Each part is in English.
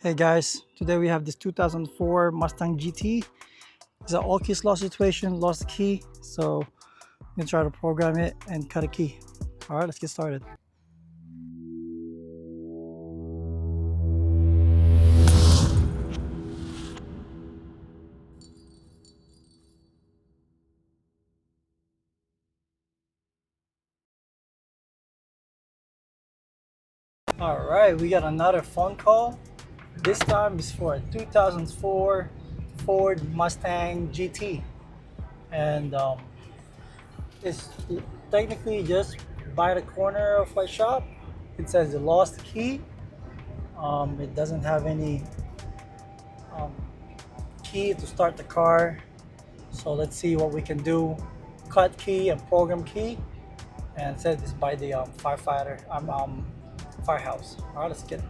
Hey guys, today we have this 2004 Mustang GT. It's an all keys lost situation, lost the key. So I'm gonna try to program it and cut a key. All right, let's get started. All right, we got another phone call. This time is for a 2004 Ford Mustang GT. And it's technically just by the corner of my shop. It says the lost key. It doesn't have any um, key to start the car. So let's see what we can do. Cut key and program key. And it says it's by the firehouse. All right, let's get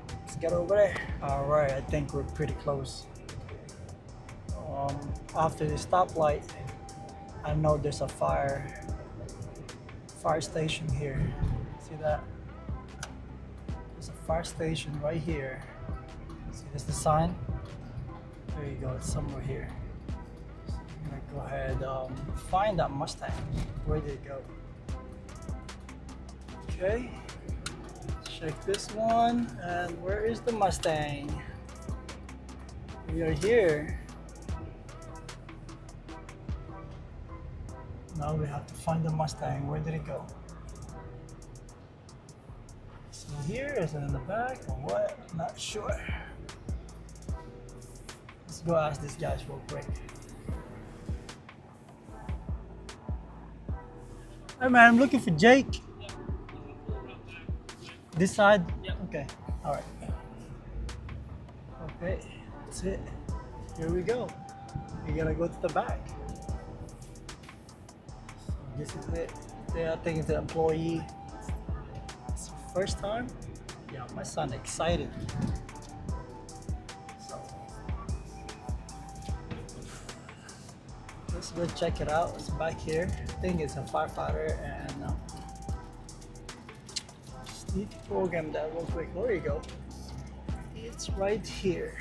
over there. All right, I think we're pretty close. After the stoplight, I know there's a fire station here. See that? There's a fire station right here. See, there's the sign. There you go. It's somewhere here. So I'm gonna go ahead find that Mustang. Where did it go? Okay. Check this one. And where is the Mustang? We are here. Now we have to find the Mustang. Where did it go? Is it here? Is it in the back or what? I'm not sure. Let's go ask these guys real quick. Hey man, I'm looking for Jake. This side? Yep. Okay. All right. Okay. That's it. Here we go. We gotta go to the back. This is it. Yeah, I think it's the employee. It's the first time. Yeah, my son excited. So let's go check it out. It's back here. I think it's a firefighter, and just need to program that real quick. There you go. It's right here.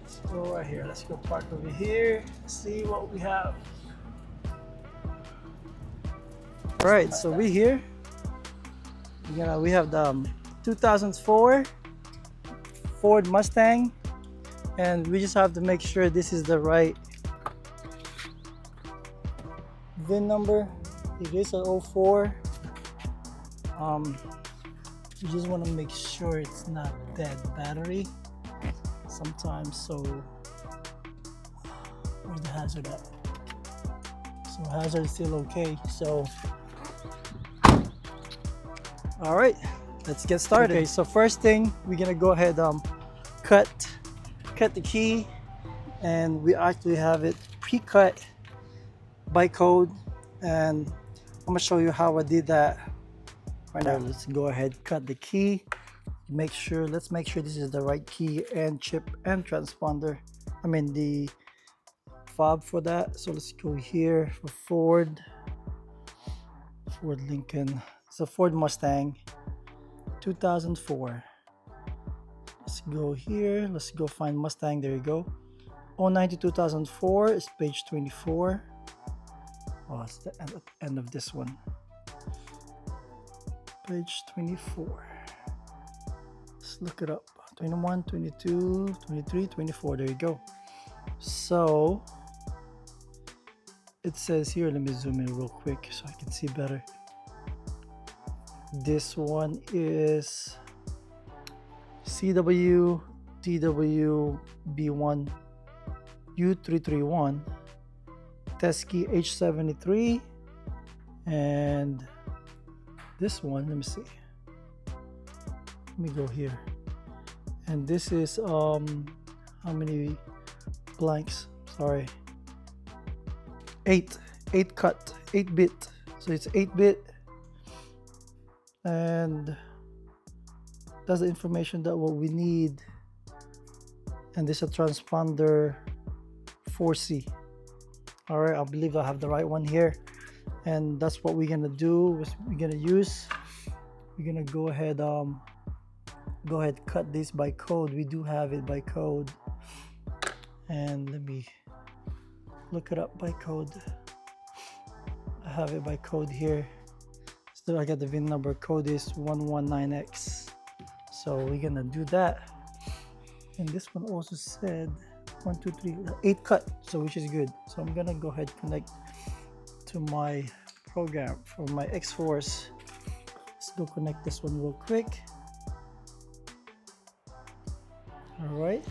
Let's go right here. Let's go park over here. See what we have. All right, so we here. We have the 2004 Ford Mustang, and we just have to make sure this is the right VIN number. It is an 04. You just want to make sure it's not dead battery sometimes. So where's the hazard at? So hazard is still okay. So all right, let's get started. Okay, so first thing, we're gonna go ahead cut the key, and we actually have it pre-cut by code, and I'm gonna show you how I did that right now. Let's go ahead, cut the key. Let's make sure this is the right key and chip and transponder. I mean the fob for that. So let's go here for Ford Lincoln. It's a Ford Mustang 2004. Let's go here. Let's go find Mustang. There you go. 09 to 2004 is page 24. Oh, it's the end of this one. Page 24. Let's look it up. 21, 22, 23, 24. There you go. So it says here, let me zoom in real quick so I can see better. This one is CW TW B1 U331 test key H73, and this one, let me see. Let me go here. And this is how many blanks? Sorry. 8 cut, 8-bit. So it's 8-bit. And that's the information that what we need. And this is a transponder 4C. All right, I believe I have the right one here, and that's what we're gonna do. We're gonna go ahead go ahead, cut this by code. We do have it by code, and let me look it up by code. I have it by code here. So I got the VIN number. Code is 119X. So we're gonna do that. And this one also said 1, 2, 3, 8 cut, so which is good. So I'm gonna go ahead connect to my program for my X-Force. Let's go connect this one real quick. All right,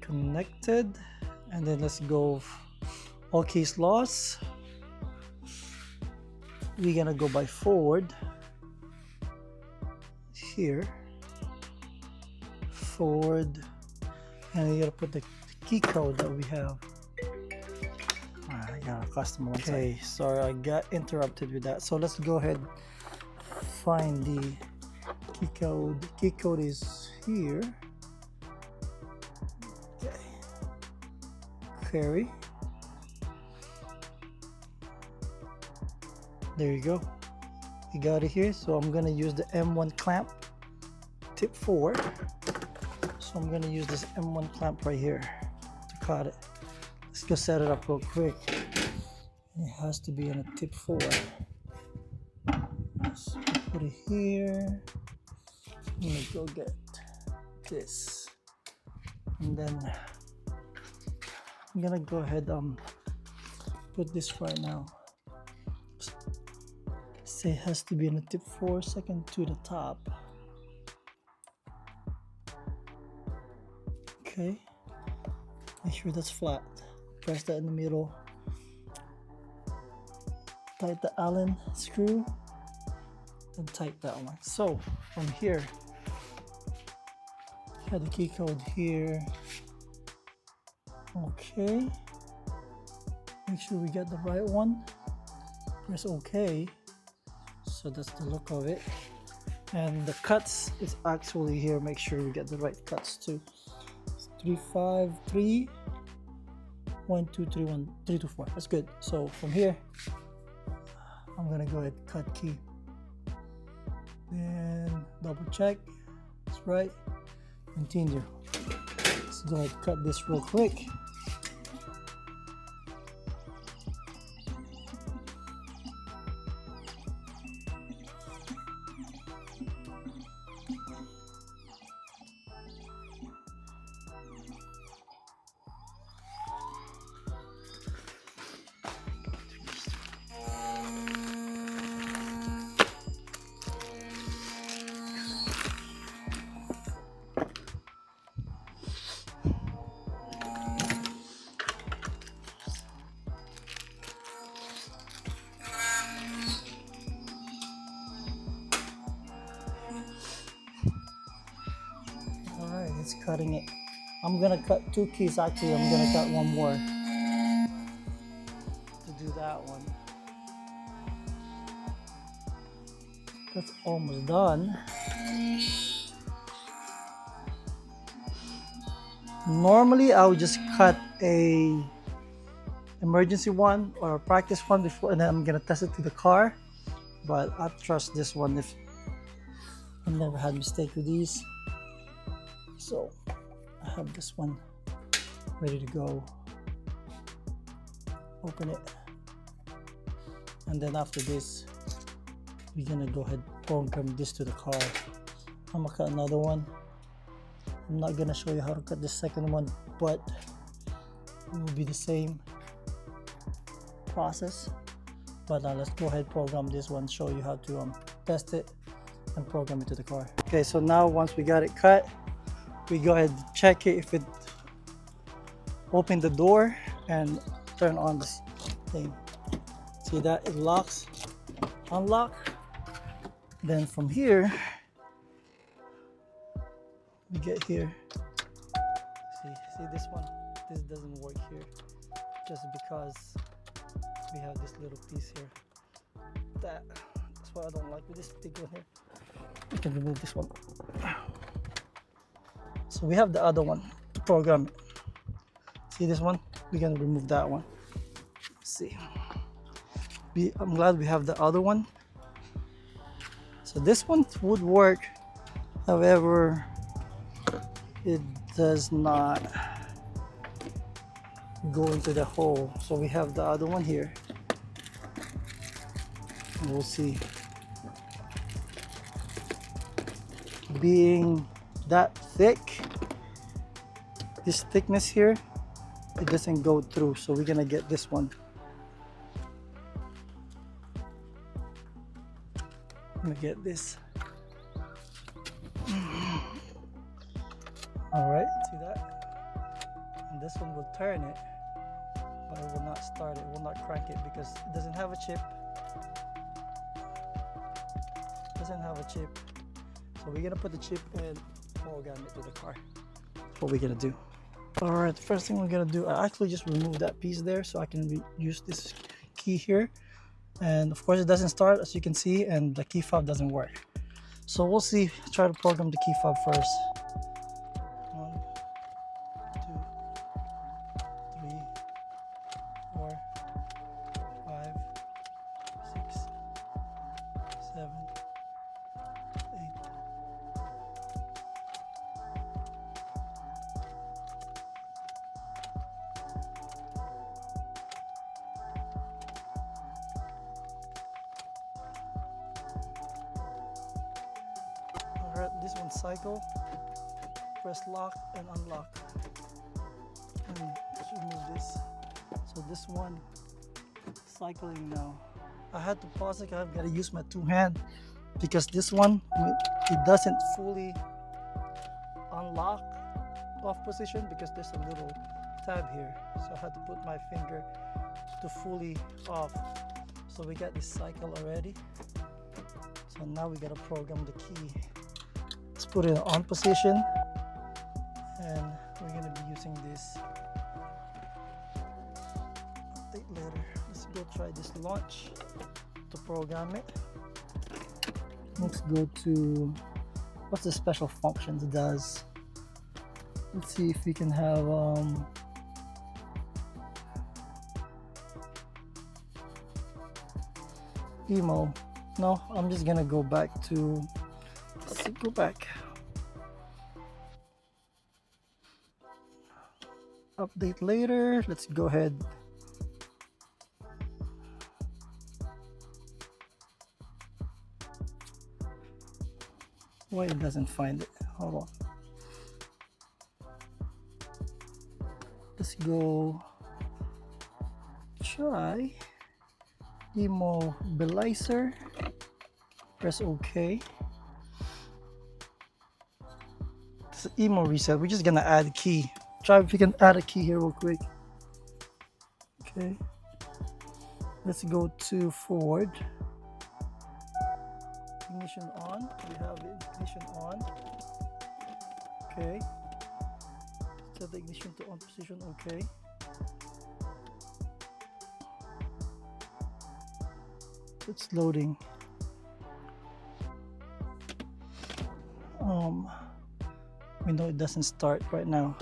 connected, and then let's go all case loss. We're gonna go by Ford here, Ford, and you gotta put the key code that we have. I got a customer. Okay, sorry, I got interrupted with that. So let's go ahead find the key code. Key code is here. Okay, query. There you go. You got it here. So I'm gonna use the M1 clamp, tip 4. So I'm gonna use this M1 clamp right here to cut it. Let's go set it up real quick. It has to be in a tip 4. So put it here. I'm gonna go get this, and then I'm gonna go ahead put this right now. Say it has to be in a tip 4, second to the top. Okay, make sure that's flat. Press that in the middle. Tight the Allen screw and tight that one. So from here, have the key code here. Okay, make sure we get the right one. Press OK. So that's the look of it. And the cuts is actually here. Make sure we get the right cuts too. 3, 5, 3, 1, 2, 3, 1, 3, 2, 4. That's good. So from here, I'm gonna go ahead and cut key. Then double check. That's right. Continue. Let's go ahead and cut this real quick. It's cutting it. I'm gonna cut 2 keys. Actually, I'm gonna cut 1 more to do that one. That's almost done. Normally, I would just cut a emergency one or a practice one before, and then I'm gonna test it to the car. But I trust this one. If I've never had mistake with these. So I have this one ready to go. Open it, and then after this, we're gonna go ahead and program this to the car. I'm gonna cut another one. I'm not gonna show you how to cut the second one, but it will be the same process. But let's go ahead and program this one, show you how to test it and program it to the car. Okay, so now once we got it cut, we go ahead and check it if it open the door and turn on this thing. See that it locks, unlock. Then from here, we get here. See this one? This doesn't work here, just because we have this little piece here. That's what I don't like with this big one here. We can remove this one. So we have the other one to program it. See this one? We're gonna remove that one. Let's see. I'm glad we have the other one. So this one would work However, it does not go into the hole. So we have the other one here. And we'll see. Being that thick, this thickness here, it doesn't go through. So we're gonna get this one. I'm gonna get this. All right, see that? And this one will turn it, but it will not start it, will not crank it because it doesn't have a chip. Doesn't have a chip. So we're gonna put the chip and program it to the car. That's what we're gonna do. All right, the first thing we're gonna do, I actually just remove that piece there so I can use this key here. And of course it doesn't start, as you can see, and the key fob doesn't work. So we'll see, try to program the key fob first. 1, 2, 3, 4, 5, 6, 7, 8. Alright, this one cycle. Press lock and unlock. And let's remove this. So this one cycling now. I had to pause it. I've got to use my 2 hands because this one, it doesn't fully unlock off position because there's a little tab here. So I had to put my finger to fully off. So we got this cycle already. So now we got to program the key. Let's put it in on position. And we're going to be using this. Update later. Let's go try this launch to program it. Let's go to what's the special functions it does. Let's see if we can have emo. No, I'm just gonna go back to, let's see, go back. Update later. Let's go ahead. Why it doesn't find it? Hold on. Let's go try immobilizer. Press OK. This is emo reset. We're just gonna add a key. Try if we can add a key here real quick. Okay. Let's go to Ford. Ignition on. We have ignition on. Okay. Set the ignition to on position. Okay. It's loading. We know it doesn't start right now.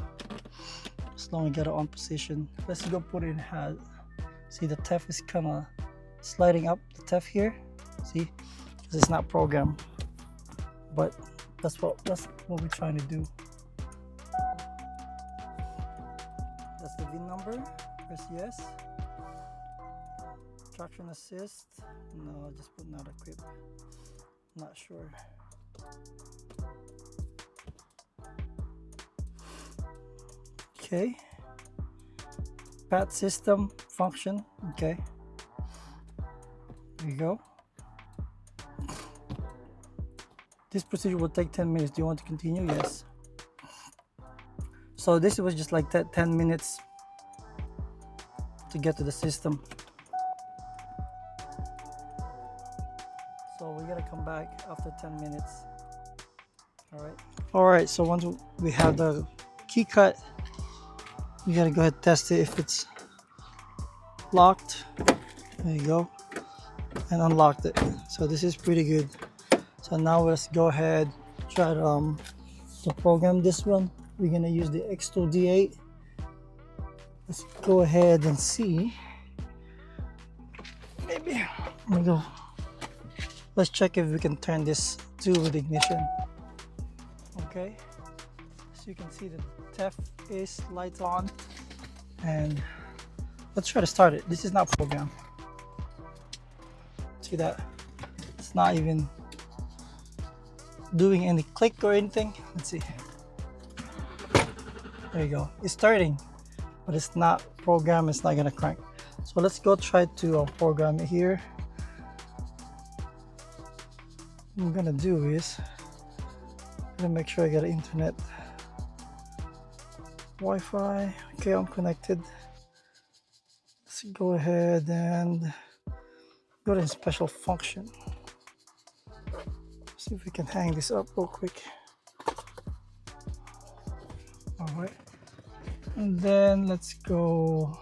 As long as we get it on position. Let's go put it in HAL. See, the TEF is kind of sliding up the TEF here. See, because it's not programmed. But that's what we're trying to do. That's the VIN number. Press yes. Traction assist. No, just put not equipped. Not sure. Okay. Pat system function. Okay. There you go. This procedure will take 10 minutes. Do you want to continue? Yes. So this was just like 10 minutes to get to the system. So we gotta come back after 10 minutes. All right, so once we have the key cut, we gotta go ahead and test it if it's locked. There you go. And unlocked it. So this is pretty good. So now let's go ahead, try to program this one. We're gonna use the X2 D8. Let's go ahead and see. Maybe, here we go. Let's check if we can turn this to with ignition. Okay, so you can see the TEF is lights on, and let's try to start it. This is not programmed. See that? It's not even doing any click or anything. Let's see. There you go. It's starting, but it's not programmed. It's not gonna crank. So let's go try to program it here. What I'm gonna do is I'm gonna make sure I get internet, Wi-Fi. Okay, I'm connected. Let's go ahead and go to special function. See if we can hang this up real quick. All right, and then let's go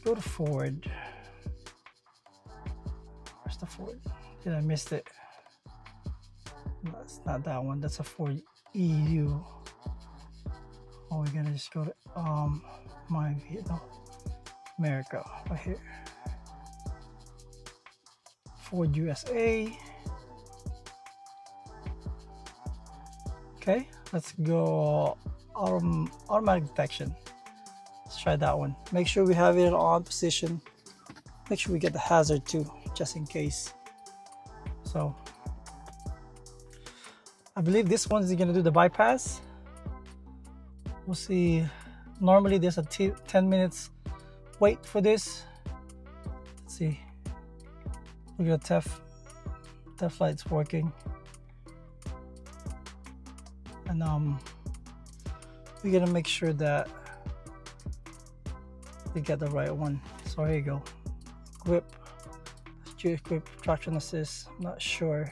to Ford. Where's the Ford? Did I miss it? No, it's not that one. That's a Ford EU. Oh, we're gonna just go to my vehicle, America, right here. Ford USA. Okay, let's go automatic detection. Let's try that one. Make sure we have it in on position. Make sure we get the hazard too, just in case. So I believe this one is gonna do the bypass. We'll see. Normally there's a 10 minutes wait for this. Let's see. Look at the TEF light's working. And we're gonna make sure that we get the right one. So here you go. Equip traction assist. I'm not sure.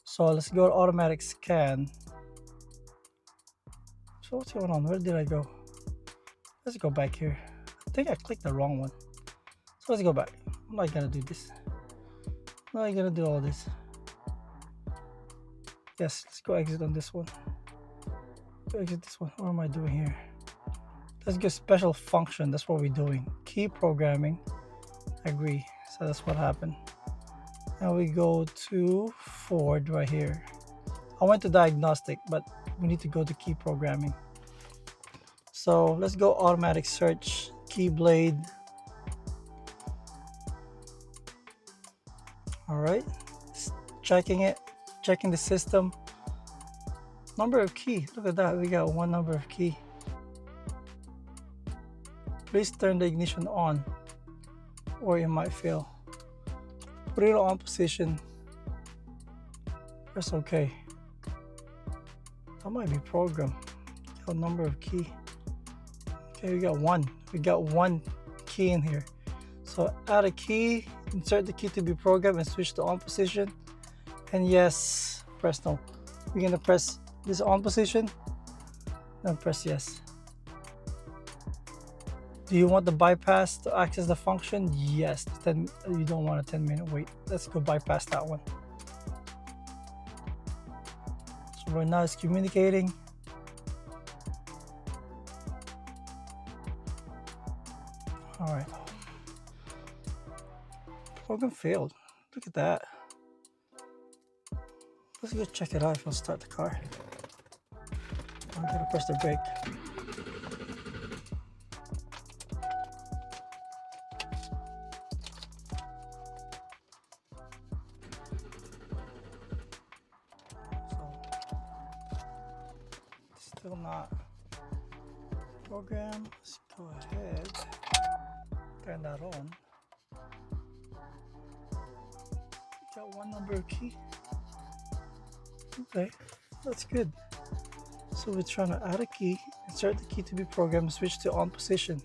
So let's go to automatic scan. So what's going on? Where did I go? Let's go back here. I think I clicked the wrong one. So let's go back. I'm not gonna do this. I'm not gonna do all this. Yes, let's go exit on this one. Go exit this one. What am I doing here? Let's go special function. That's what we're doing. Key programming. Agree. So that's what happened. Now we go to Ford right here. I went to diagnostic, but we need to go to key programming. So let's go automatic search, key blade. All right, checking it, checking the system. Number of key, look at that, we got one number of key. Please turn the ignition on or it might fail. Put it on position. Press OK. That might be programmed. Got number of key. Okay, we got one. We got one key in here. So add a key, insert the key to be programmed and switch to on position. And yes, press no. We're gonna press this on position, then press yes. Do you want the bypass to access the function? Yes. You don't want a 10-minute wait. Let's go bypass that one. So right now it's communicating. All right. Program failed. Look at that. Let's go check it out if we'll start the car. I'm gonna press the brake. Still not program. Let's go ahead, turn that on. Got one number of key. Okay, that's good. So we're trying to add a key, insert the key to be programmed, switch to on position.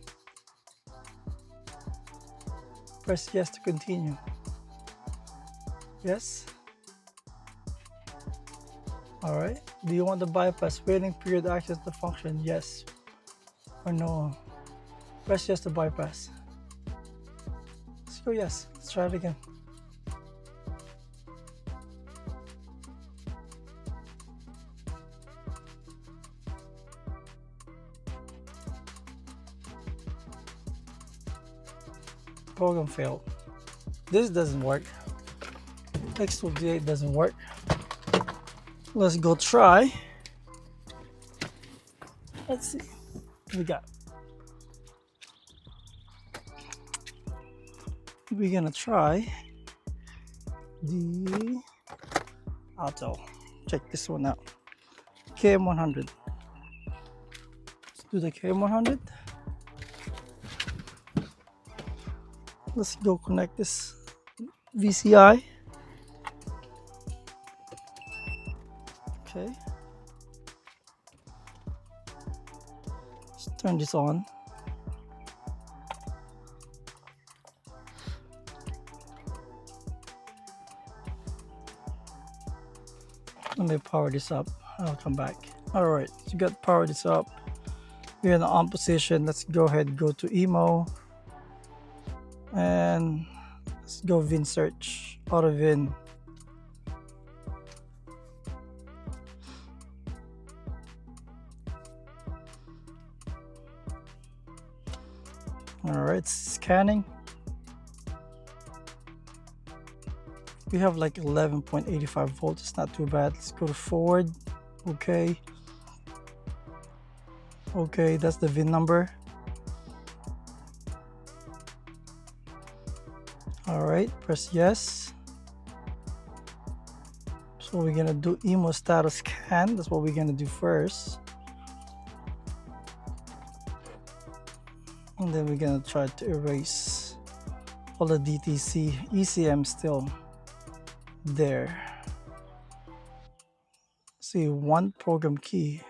Press yes to continue. Yes. All right. Do you want the bypass waiting period to access the function? Yes or no. Press yes to bypass. Let's go yes. Let's try it again. Program failed. This doesn't work. X28 doesn't work. Let's go try. Let's see what we got. We're gonna try the Auto. Check this one out. KM100. Let's do the KM100. Let's go connect this VCI. Okay. Let's turn this on. Let me power this up. I'll come back. All right, you got power this up. We're in the on position. Let's go ahead and go to emo. And let's go VIN search. Auto VIN. All right, scanning. We have like 11.85 volts. It's not too bad. Let's go to Ford. Okay. Okay, that's the VIN number. All right, press yes. So we're gonna do emo status scan. That's what we're gonna do first. And then we're gonna try to erase all the DTC. ECM still there. See, one program key.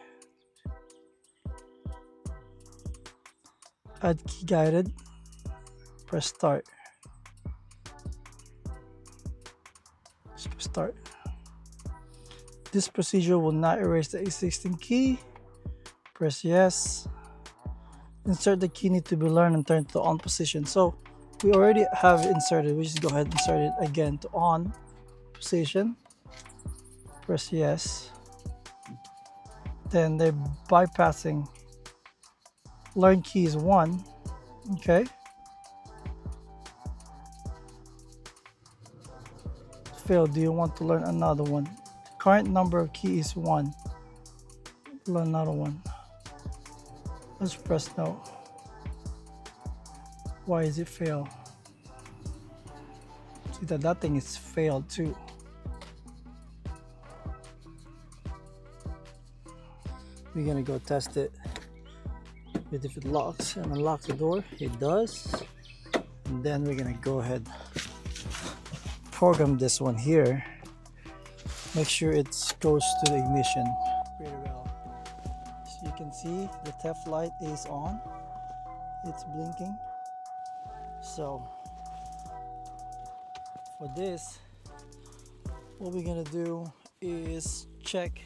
Add key guided. Press start. Let's go start. This procedure will not erase the existing key. Press yes. Insert the key need to be learned and turn to on position. So we already have inserted. We just go ahead and insert it again to on position. Press yes. Then they're bypassing. Learn key is 1. Okay. Failed. Do you want to learn another one? Current number of key is 1. Learn another one. Let's press no. Why is it fail? See that thing is failed too. We're gonna go test it with if it locks and unlocks the door. It does. And then we're gonna go ahead program this one here. Make sure it goes to the ignition pretty well. So you can see the theft light is on. It's blinking. So for this, what we're gonna do is check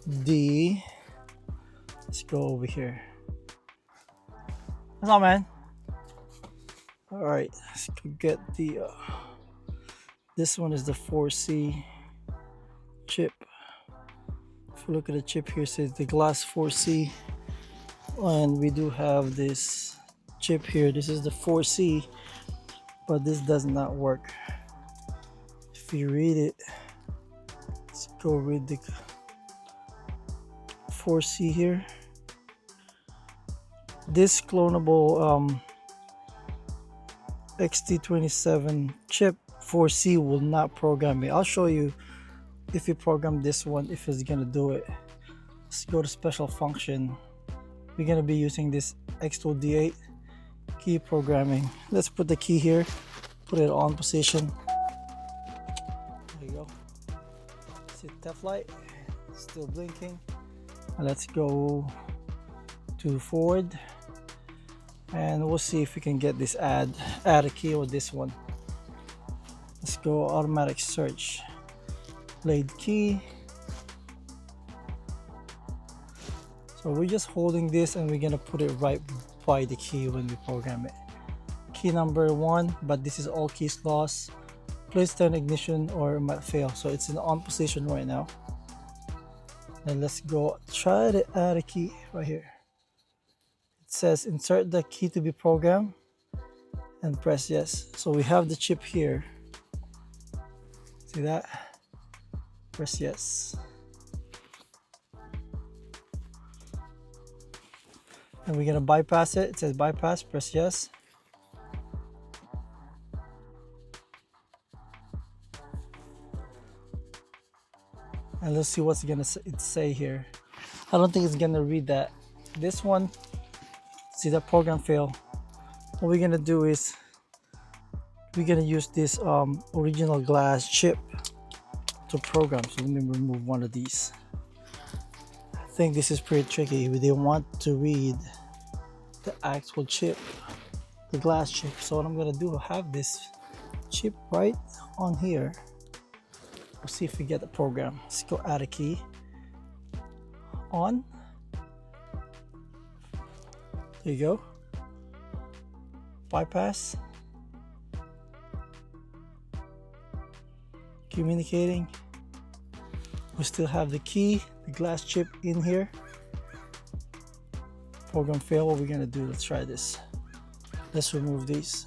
the, let's go over here. What's up, man? All right, let's go get the this one is the 4C chip. If you look at the chip here, it says the glass 4C, and we do have this chip here. This is the 4C, but this does not work. If you read it, let's go read the 4C here. This clonable XT27 chip 4C will not program it. I'll show you if you program this one, if it's gonna do it. Let's go to special function. We're gonna be using this X2D8 key programming. Let's put the key here, put it on position. There you go. See the theft light, still blinking. And let's go to forward, and we'll see if we can get this add a key with this one. Let's go automatic search, blade key. So we're just holding this and we're gonna put it right by the key when we program it. Key number 1, but this is all keys lost. Please turn ignition or it might fail. So it's in on position right now. And let's go try to add a key right here. It says insert the key to be programmed and press yes. So we have the chip here. See that? Press yes. And we're gonna bypass it. It says bypass, press yes. And let's see what's gonna say here. I don't think it's gonna read that. This one, see that program fail. What we're gonna do is we're gonna use this original glass chip to program. So let me remove one of these. I think this is pretty tricky. They want to read the actual chip, the glass chip. So what I'm gonna do, I have this chip right on here. We'll see if we get the program. Let's go add a key. On. There you go. Bypass. Communicating. We still have the key, the glass chip in here. Program fail. What we're gonna do, let's try this. Let's remove these.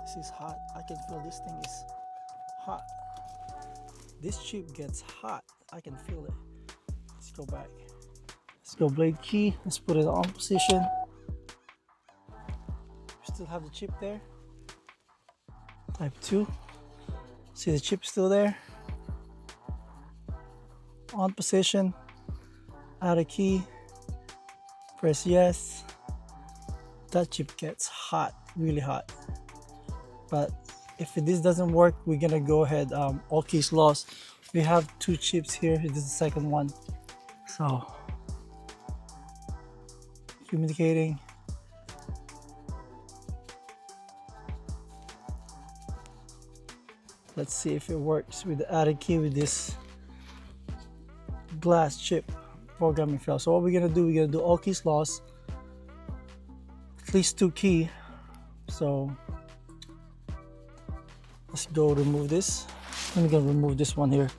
This is hot. I can feel this thing is hot. This chip gets hot. I can feel it. Let's go back. Let's go blade key. Let's put it on position. We still have the chip there. Type 2. See the chip still there. On position. Add a key. Press yes. That chip gets hot, really hot. But if this doesn't work, we're gonna go ahead, all keys lost. We have 2 chips here. This is the second one. So communicating. Let's see if it works with the added key with this glass chip. Programming fail. So what we're gonna do, we're gonna do all keys lost, at least 2 key. So let's go remove this. I'm gonna remove this one here.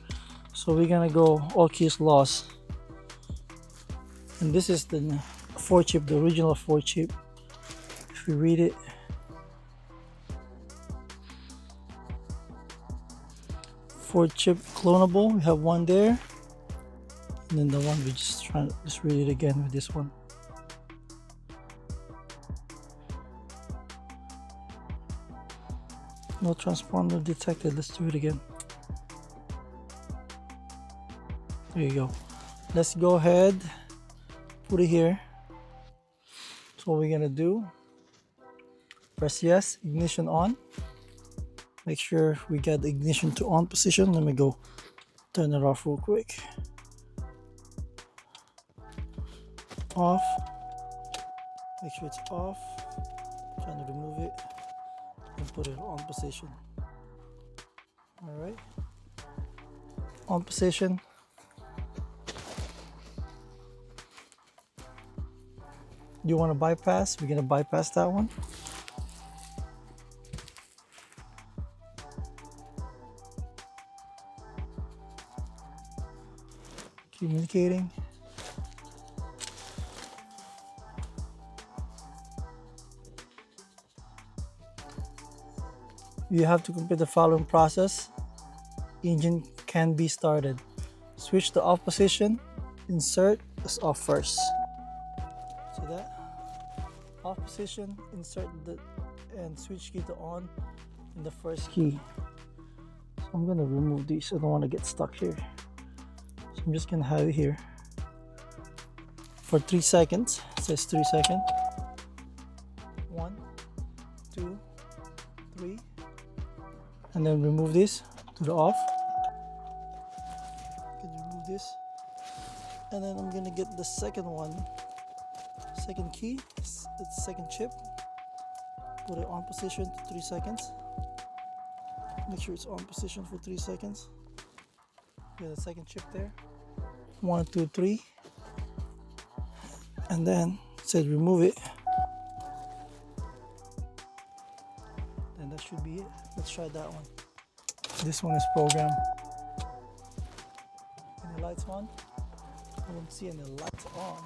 So we're gonna go all keys lost. And this is the 4 chip, the original 4 chip. If we read it, Ford chip clonable, we have one there. And then the one we just try to just read it again with this one. No transponder detected. Let's do it again. There you go. Let's go ahead, put it here. So what we're gonna do, press yes, ignition on. Make sure we get the ignition to on position. Let me go turn it off real quick. Off. Make sure it's off. Trying to remove it and put it on position. All right. On position. You want to bypass? We're gonna bypass that one. Communicating. You have to complete the following process. Engine can be started. Switch to off position. Insert is off first. See that? Off position, insert the and switch key to on in the first key. So I'm gonna remove these. I don't want to get stuck here. So I'm just gonna have it here for 3 seconds. It says 3 seconds. 1, 2, 3. And then remove this to the off. Can remove this. And then I'm gonna get the second one. Second key, it's the second chip. Put it on position to 3 seconds. Make sure it's on position for 3 seconds. Get the second chip there. 1, 2, 3. And then it says remove it. And that should be it. Let's try that one. This one is programmed. Any lights on? I don't see any lights on.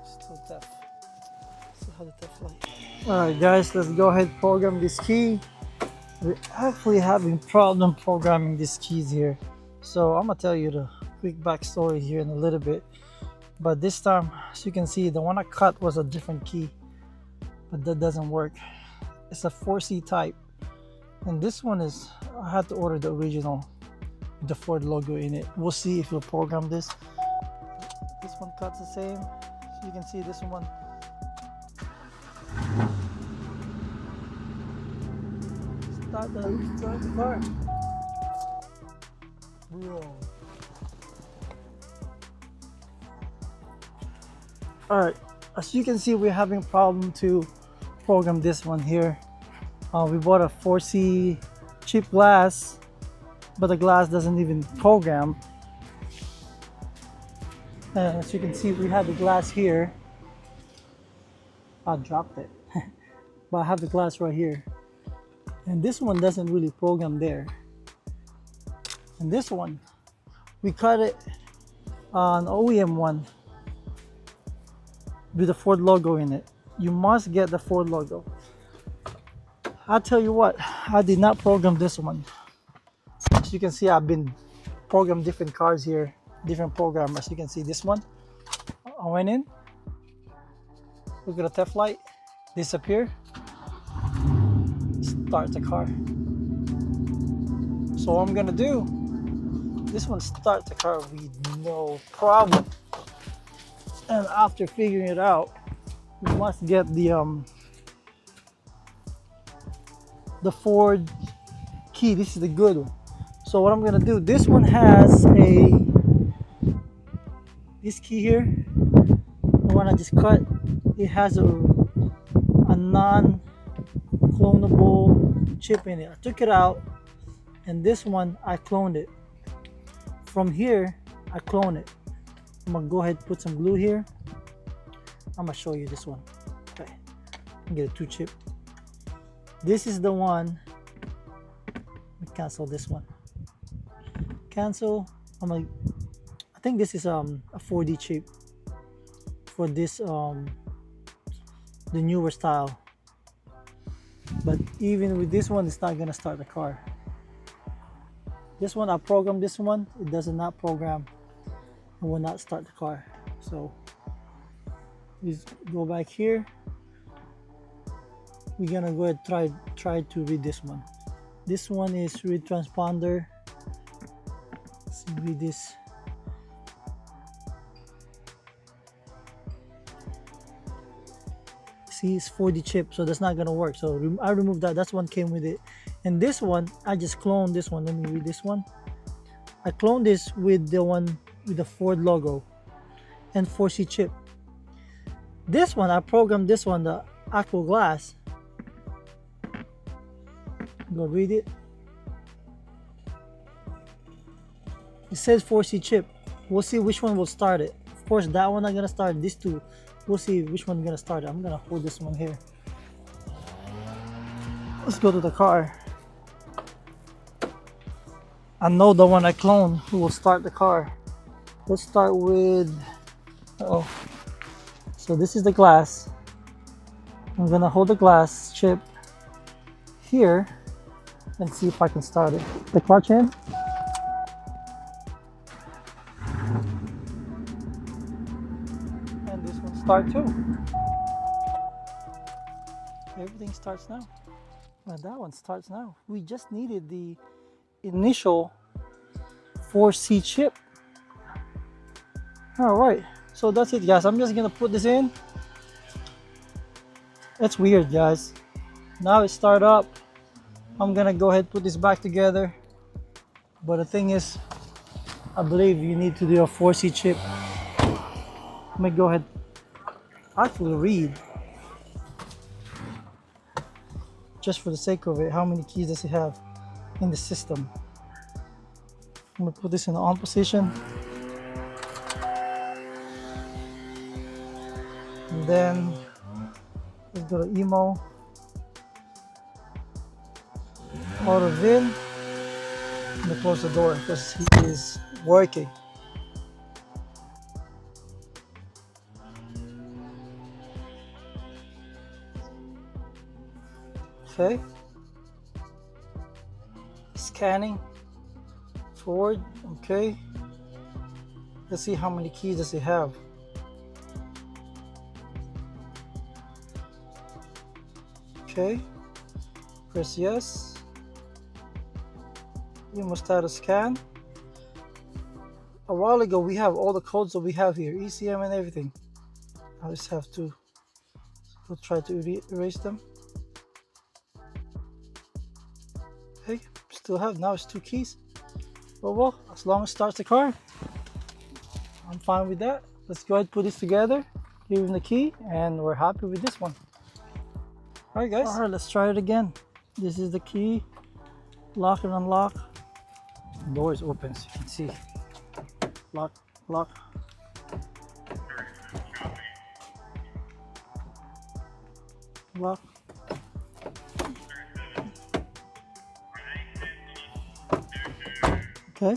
Still tough. Still have the tough light. Alright guys, let's go ahead and program this key. we're actually having problem programming these keys here. So I'm gonna tell you the quick backstory here in a little bit. But this time, as you can see, the one I cut was a different key, but that doesn't work. It's a 4C type, and this one is, I had to order the original with the Ford logo in it. We'll see if we'll program this. This one cuts the same. So you can see this one. Start the car. Bro. Alright, as you can see, we're having a problem to program this one here. We bought a 4C cheap glass, but the glass doesn't even program. And as you can see, we have the glass here. I dropped it. But I have the glass right here. And this one doesn't really program there. And this one, we cut it on OEM one with the Ford logo in it. You must get the Ford logo. I'll tell you what, I did not program this one. As you can see, I've been programmed different cars here, different programmers. You can see this one. I went in, look at the theft light, disappear, start the car. So what I'm gonna do, this one start the car with no problem. And after figuring it out, we must get the Ford key. This is the good one. So what I'm gonna do, this one has this key here, the one I just cut, it has a non-clonable chip in it. I took it out, and this one I cloned it. From here, I clone it. I'm gonna go ahead and put some glue here. I'm gonna show you this one. Okay, get a 2-chip. This is the one. Let me cancel this one. Cancel. I think this is a 4D chip for this the newer style. But even with this one, it's not gonna start the car. This one, I programmed this one. It does not program and will not start the car. So please go back here. We're gonna go ahead and try to read this one. This one is read transponder. Let's read this. See, it's 4D chip, so that's not gonna work. So I removed that. That's one came with it. And this one, I just cloned this one. Let me read this one. I cloned this with the one with the Ford logo and 4C chip. This one, I programmed this one, the aqua glass. Go read it. It says 4C chip. We'll see which one will start it. Of course, that one I'm gonna start. These two, we'll see which one gonna start it. I'm gonna hold this one here. Let's go to the car. I know the one I cloned who will start the car. Let's start with, so this is the glass. I'm gonna hold the glass chip here and see if I can start it. The clutch in. And this one start too. Everything starts now. Well, that one starts now. We just needed the initial 4C chip. All right, so that's it, guys. I'm just gonna put this in. That's weird, guys. Now it start up. I'm gonna go ahead and put this back together. But the thing is, I believe you need to do a 4C chip. Let me go ahead. Actually read, just for the sake of it, how many keys does it have in the system. I'm gonna put this in the on position. And then let's go to emo. Auto VIN. I'm gonna close the door because he is working. Okay. Scanning. Forward. Okay. Let's see how many keys does it have. Okay. Press yes. You must start a scan. A while ago we have all the codes that we have here, ECM and everything. I just have to try to erase them. Okay, still have, now it's 2 keys. Well, as long as it starts the car, I'm fine with that. Let's go ahead and put this together, give him the key, and we're happy with this one. Alright guys, alright, let's try it again. This is the key, lock and unlock. The door is open so you can see. Lock, lock. Lock. Okay.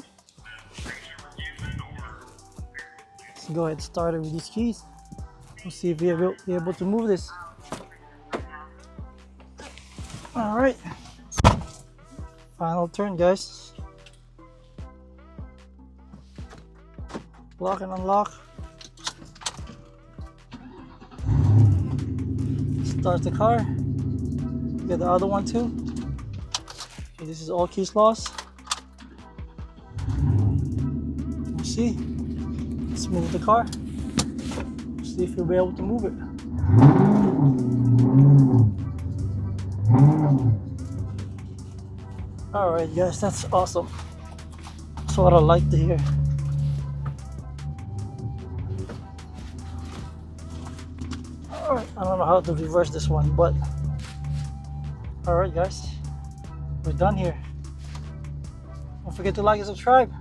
Let's go ahead and start it with these keys. We'll see if we'll be able to move this. Alright. Final turn, guys. Lock and unlock. Start the car. Get the other one too. Okay, this is all keys lost. We'll see. Let's move the car. See if we'll be able to move it. Alright guys, that's awesome. That's what I like to hear. Alright, I don't know how to reverse this one, but alright guys, we're done here. Don't forget to like and subscribe.